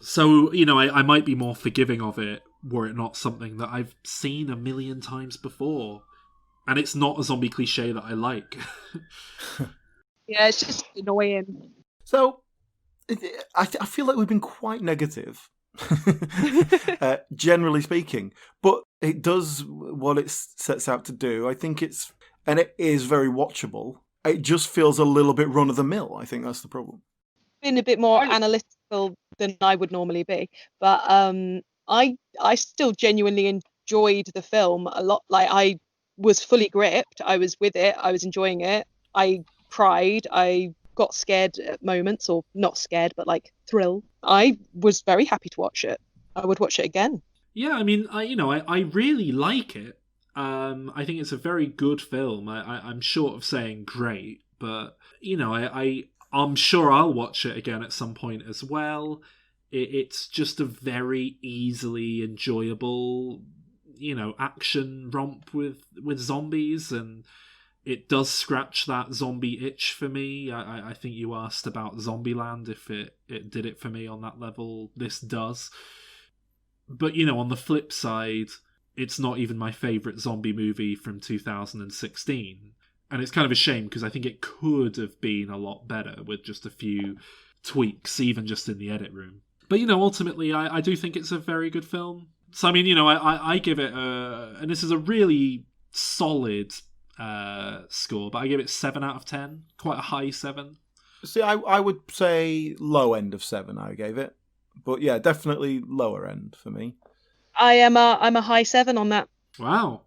So, you know, I might be more forgiving of it were it not something that I've seen a million times before, and it's not a zombie cliche that I like. Yeah, it's just annoying. So I feel like we've been quite negative, generally speaking, but it does what it sets out to do. I think it is very watchable. It just feels a little bit run of the mill. I think that's the problem. Been a bit more analytical than I would normally be, but I still genuinely enjoyed the film a lot. Like, I was fully gripped. I was with it. I was enjoying it. I cried. I got scared at moments, or not scared, but like thrilled. I was very happy to watch it. I would watch it again. Yeah, I mean, I really like it. I think it's a very good film. I'm short of saying great, but you know, I'm sure I'll watch it again at some point as well. It's just a very easily enjoyable, you know, action romp with zombies, and it does scratch that zombie itch for me. I think you asked about Zombieland, if it did it for me on that level. This does. But, you know, on the flip side, it's not even my favourite zombie movie from 2016. And it's kind of a shame, because I think it could have been a lot better with just a few tweaks, even just in the edit room. But, you know, ultimately, I do think it's a very good film. So, I mean, you know, I give it and this is a really solid score, but I give it 7 out of 10. Quite a high 7. See, I would say low end of 7 I gave it. But yeah, definitely lower end for me. I'm a high 7 on that. Wow.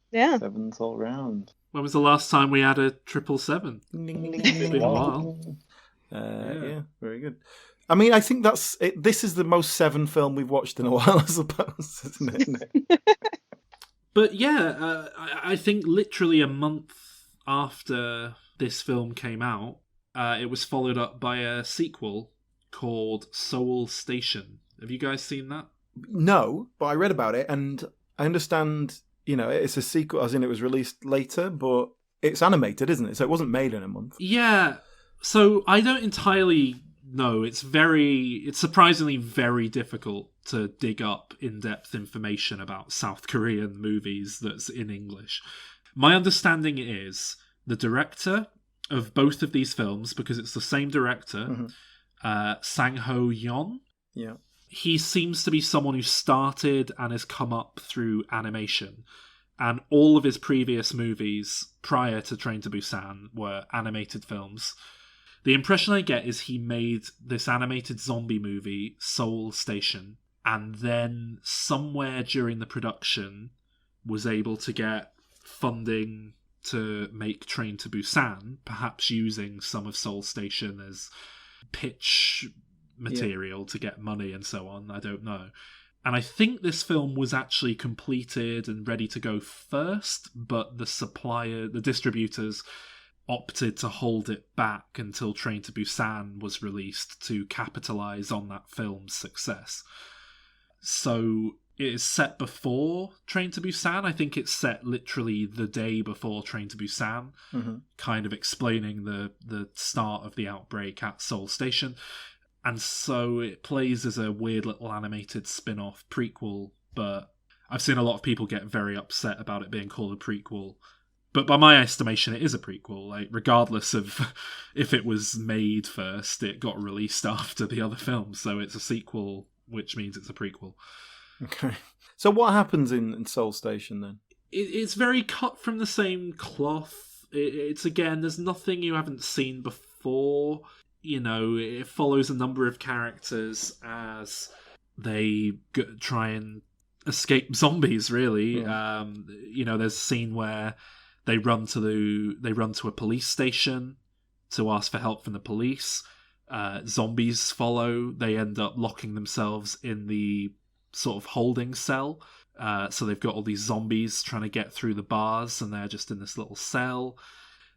Yeah. 7's all round. When was the last time we had a 777? It's been a while. Yeah, very good. I mean, I think that's it. This is the most 7 film we've watched in a while, I suppose, isn't it? But yeah, I think literally a month after this film came out, it was followed up by a sequel called Seoul Station. Have you guys seen that? No, but I read about it, and I understand, you know, it's a sequel, as in it was released later, but it's animated, isn't it? So it wasn't made in a month. Yeah, so I don't entirely know. It's surprisingly very difficult to dig up in-depth information about South Korean movies that's in English. My understanding is the director of both of these films, because it's the same director, Sang-ho Yeon. Yeah. He seems to be someone who started and has come up through animation. And all of his previous movies prior to Train to Busan were animated films. The impression I get is he made this animated zombie movie, Seoul Station, and then somewhere during the production was able to get funding to make Train to Busan, perhaps using some of Seoul Station as pitch material to get money and so on. I don't know. And I think this film was actually completed and ready to go first, but the distributors opted to hold it back until Train to Busan was released to capitalize on that film's success. So it is set before Train to Busan. I think it's set literally the day before Train to Busan, kind of explaining the start of the outbreak at Seoul Station. And so it plays as a weird little animated spin-off prequel, but I've seen a lot of people get very upset about it being called a prequel. But by my estimation, it is a prequel. Like, regardless of if it was made first, it got released after the other films. So it's a sequel, which means it's a prequel. Okay. So what happens in Seoul Station then? It's very cut from the same cloth. It's again, there's nothing you haven't seen before. You know, it follows a number of characters as they try and escape zombies, really. Yeah. You know, there's a scene where they run to a police station to ask for help from the police. zombies follow. They end up locking themselves in the sort of holding cell. So they've got all these zombies trying to get through the bars, and they're just in this little cell.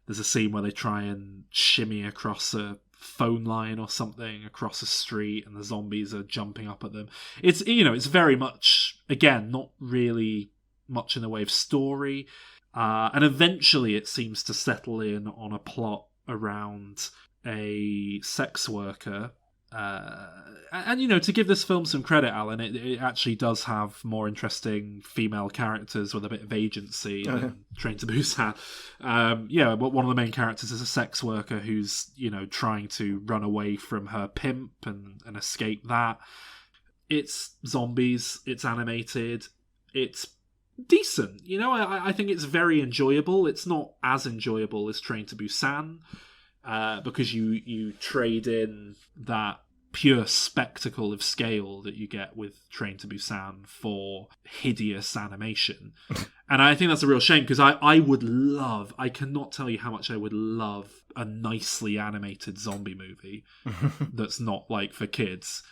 There's a scene where they try and shimmy across a phone line or something across a street, and the zombies are jumping up at them. It's, you know, it's very much, again, not really much in the way of story. And eventually it seems to settle in on a plot around a sex worker. And, you know, to give this film some credit, Alan, it actually does have more interesting female characters with a bit of agency than Train to Busan. But one of the main characters is a sex worker who's, you know, trying to run away from her pimp and escape that. It's zombies, it's animated, it's decent. You know, I think it's very enjoyable. It's not as enjoyable as Train to Busan, because you trade in that pure spectacle of scale that you get with Train to Busan for hideous animation. And I think that's a real shame, because I cannot tell you how much I would love a nicely animated zombie movie that's not like for kids.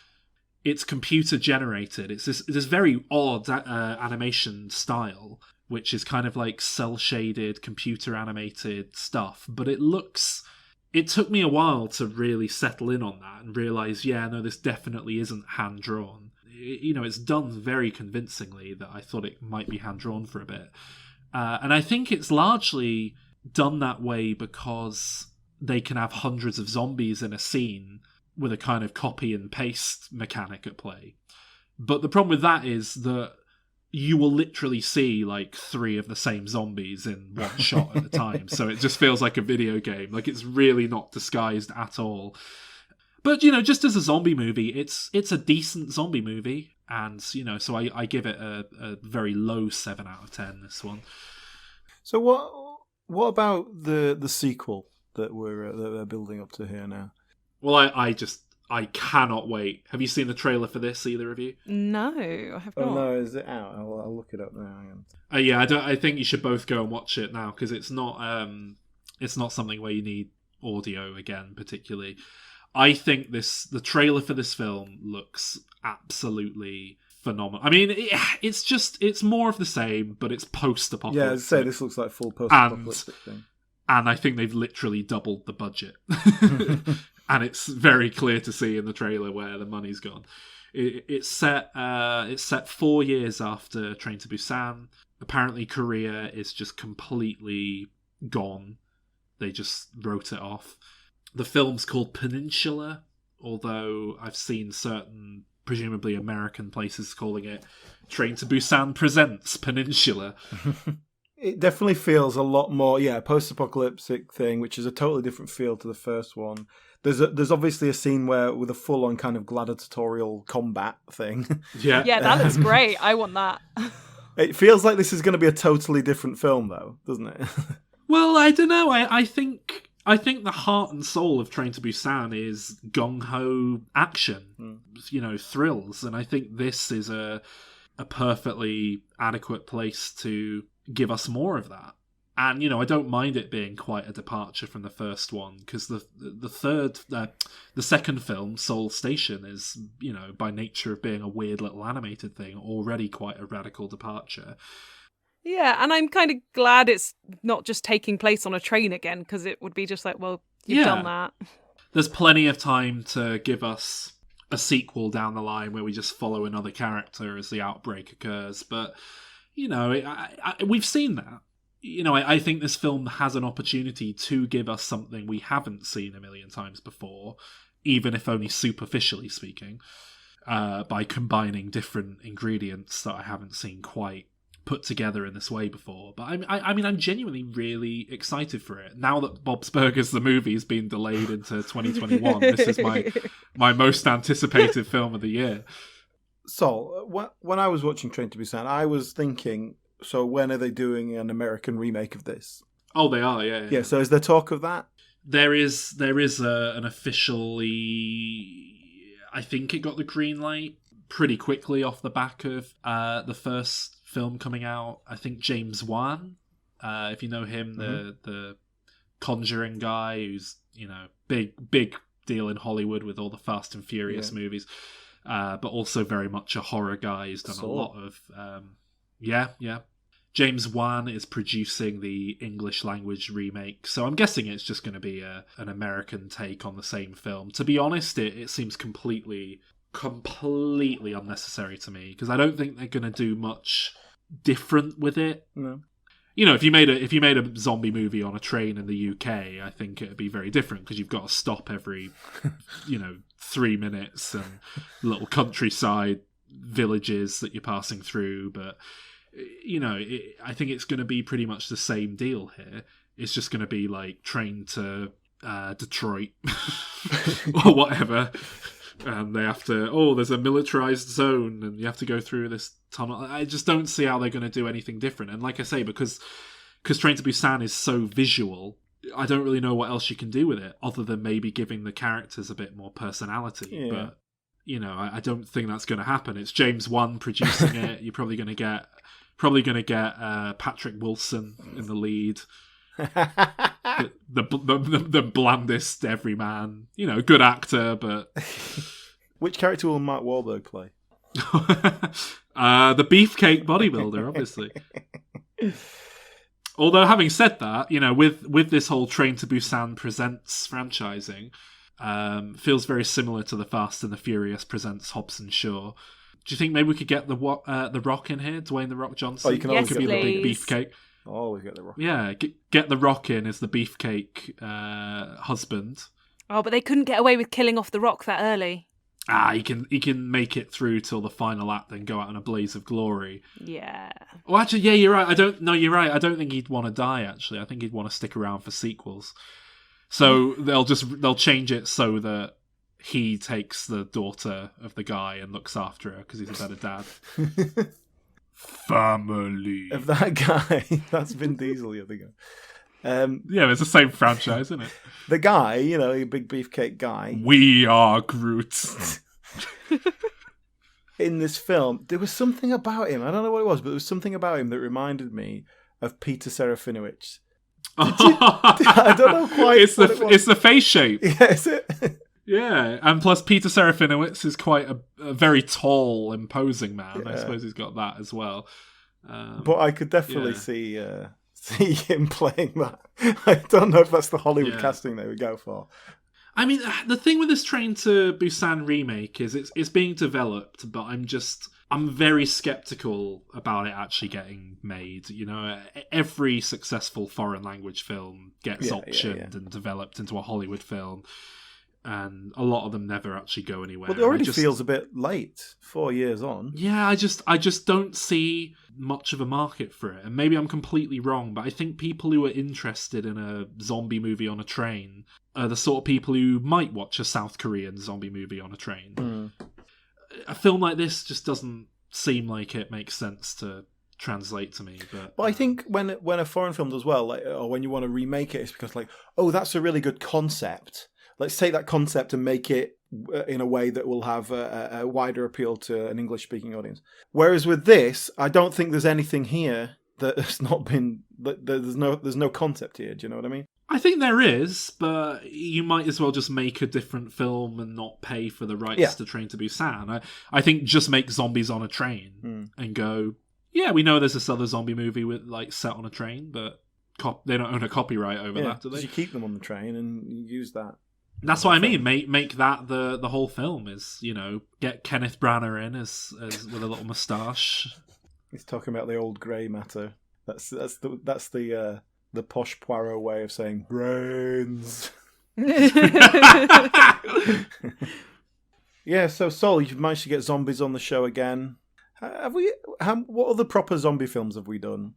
It's computer generated. It's this very odd animation style, which is kind of like cel shaded, computer animated stuff, but it took me a while to really settle in on that and realise, this definitely isn't hand-drawn. It's done very convincingly that I thought it might be hand-drawn for a bit. And I think it's largely done that way because they can have hundreds of zombies in a scene with a kind of copy and paste mechanic at play. But the problem with that is that you will literally see like 3 of the same zombies in one shot at a time. So it just feels like a video game. Like, it's really not disguised at all. But, just as a zombie movie, it's a decent zombie movie. And, so I give it a very low 7 out of 10, this one. So what about the sequel that they're building up to here now? Well, I cannot wait. Have you seen the trailer for this, either of you? No, I have not. Oh no, is it out? I'll look it up now. I think you should both go and watch it now, because it's not something where you need audio again, particularly. I think the trailer for this film looks absolutely phenomenal. I mean, it's more of the same, but it's post-apocalyptic. Yeah, I'd say this looks like full post-apocalyptic thing. And I think they've literally doubled the budget. And it's very clear to see in the trailer where the money's gone. It's set 4 years after Train to Busan. Apparently Korea is just completely gone. They just wrote it off. The film's called Peninsula, although I've seen certain, presumably American places, calling it Train to Busan Presents Peninsula. It definitely feels a lot more, post-apocalyptic thing, which is a totally different feel to the first one. There's obviously a scene with a full-on kind of gladiatorial combat thing. Yeah, that looks great. I want that. It feels like this is going to be a totally different film, though, doesn't it? Well, I don't know. I think the heart and soul of Train to Busan is gung-ho action, thrills, and I think this is a perfectly adequate place to give us more of that. And, I don't mind it being quite a departure from the first one, because the second film, Seoul Station, is, by nature of being a weird little animated thing, already quite a radical departure. Yeah, and I'm kind of glad it's not just taking place on a train again, because it would be just like, well, you've done that. There's plenty of time to give us a sequel down the line where we just follow another character as the outbreak occurs. But, we've seen that. I think this film has an opportunity to give us something we haven't seen a million times before, even if only superficially speaking, by combining different ingredients that I haven't seen quite put together in this way before. But I'm genuinely really excited for it. Now that Bob's Burgers the movie has been delayed into 2021, this is my most anticipated film of the year. So, when I was watching Train to Busan, I was thinking, so when are they doing an American remake of this? Oh, they are, yeah. Yeah, so is there talk of that? There is an officially... I think it got the green light pretty quickly off the back of the first film coming out. I think James Wan, if you know him, the Conjuring guy, who's, big deal in Hollywood with all the Fast and Furious movies, but also very much a horror guy. He's done a lot of... James Wan is producing the English language remake, so I'm guessing it's just going to be an American take on the same film. To be honest, it seems completely unnecessary to me, because I don't think they're going to do much different with it. No. You know, if you made a zombie movie on a train in the UK, I think it'd be very different, because you've got to stop every 3 minutes, and little countryside villages that you're passing through. But I think it's going to be pretty much the same deal here. It's just going to be like train to Detroit or whatever, and they have to, there's a militarized zone and you have to go through this tunnel. I just don't see how they're going to do anything different. And like I say, because Train to Busan is so visual, I don't really know what else you can do with it other than maybe giving the characters a bit more personality. But I don't think that's going to happen. It's James Wan producing it. You're probably going to get Patrick Wilson in the lead. the blandest everyman, good actor, but which character will Mark Wahlberg play? The beefcake bodybuilder, obviously. Although, having said that, with this whole Train to Busan Presents franchising, feels very similar to the Fast and the Furious Presents Hobbs and Shaw. Do you think maybe we could get the Rock in here, Dwayne the Rock Johnson? You can always be the big beefcake. Always get the Rock. Yeah, get the Rock in as the beefcake husband. Oh, but they couldn't get away with killing off the Rock that early. He can make it through till the final act, then go out in a blaze of glory. Yeah. Well, actually, yeah, you're right. You're right. I don't think he'd want to die. Actually, I think he'd want to stick around for sequels. So they'll change it so that he takes the daughter of the guy and looks after her because he's a better dad. Family of that guy. That's Vin Diesel, the other guy. Yeah, it's the same franchise, isn't it? The guy, a big beefcake guy. We are Groot. In this film, there was something about him. I don't know what it was, but there was something about him that reminded me of Peter Serafinowicz. I don't know quite. It's the face shape. Yeah, is it? Yeah, and plus Peter Serafinowicz is quite a very tall, imposing man. Yeah. I suppose he's got that as well. But I could definitely see him playing that. I don't know if that's the Hollywood casting they would go for. I mean, the thing with this Train to Busan remake is it's being developed, but I'm very skeptical about it actually getting made. Every successful foreign language film gets optioned and developed into a Hollywood film. And a lot of them never actually go anywhere. Well, it already feels a bit late, 4 years on. Yeah, I just don't see much of a market for it. And maybe I'm completely wrong, but I think people who are interested in a zombie movie on a train are the sort of people who might watch a South Korean zombie movie on a train. A film like this just doesn't seem like it makes sense to translate to me. But well, I think when a foreign film does well, or when you want to remake it, it's because that's a really good concept. Let's take that concept and make it in a way that will have a wider appeal to an English-speaking audience. Whereas with this, I don't think there's anything here that has not been. There's no concept here. Do you know what I mean? I think there is, but you might as well just make a different film and not pay for the rights to Train to Busan. I think just make zombies on a train and go. Yeah, we know there's this other zombie movie with set on a train, but they don't own a copyright over that, do they? You keep them on the train and use that. That's what I mean. Make that the whole film is, get Kenneth Branagh in as with a little moustache. He's talking about the old grey matter. That's the posh Poirot way of saying brains. Yeah. So Sol, you've managed to get zombies on the show again. Have we? What other proper zombie films have we done?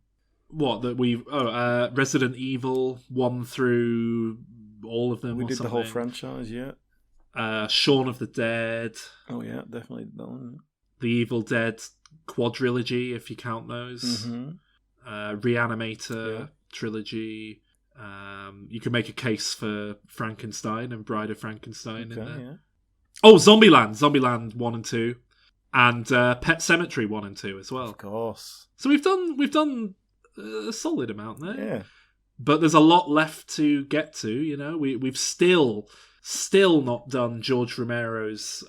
What that we've? Resident Evil 1 through. All of them. We did the whole franchise, yeah. Shaun of the Dead. Oh yeah, definitely that one. The Evil Dead quadrilogy, if you count those. Mm-hmm. Reanimator trilogy. You can make a case for Frankenstein and Bride of Frankenstein in there. Yeah. Oh, Zombieland 1 and 2, and Pet Sematary 1 and 2 as well. Of course. So we've done a solid amount there. Yeah. But there's a lot left to get to, We've still still not done George Romero's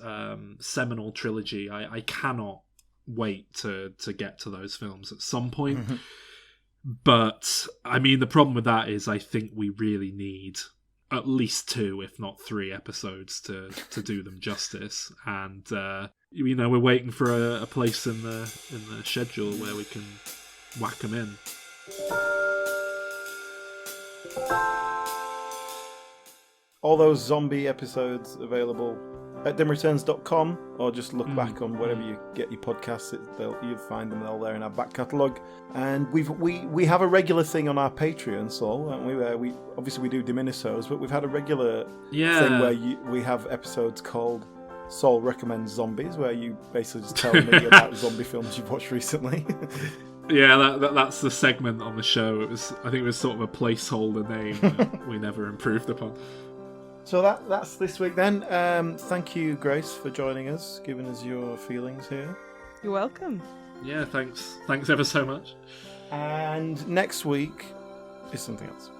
seminal trilogy. I cannot wait to get to those films at some point. Mm-hmm. But, I mean, the problem with that is I think we really need at least 2, if not 3 episodes to do them justice. And, we're waiting for a place in the schedule where we can whack them in. All those zombie episodes available at dimreturns.com, or just look back on wherever you get your podcasts. You'll find them all there in our back catalogue. And we have a regular thing on our Patreon, Saul, don't we? Where we obviously we do Diminisos, but we've had a regular thing where we have episodes called Saul Recommends Zombies, where you basically just tell me about zombie films you've watched recently. Yeah, that's the segment on the show. I think it was sort of a placeholder name that we never improved upon. So that's this week then. Thank you, Grace, for joining us, giving us your feelings here. You're welcome. Yeah, thanks ever so much. And next week is something else.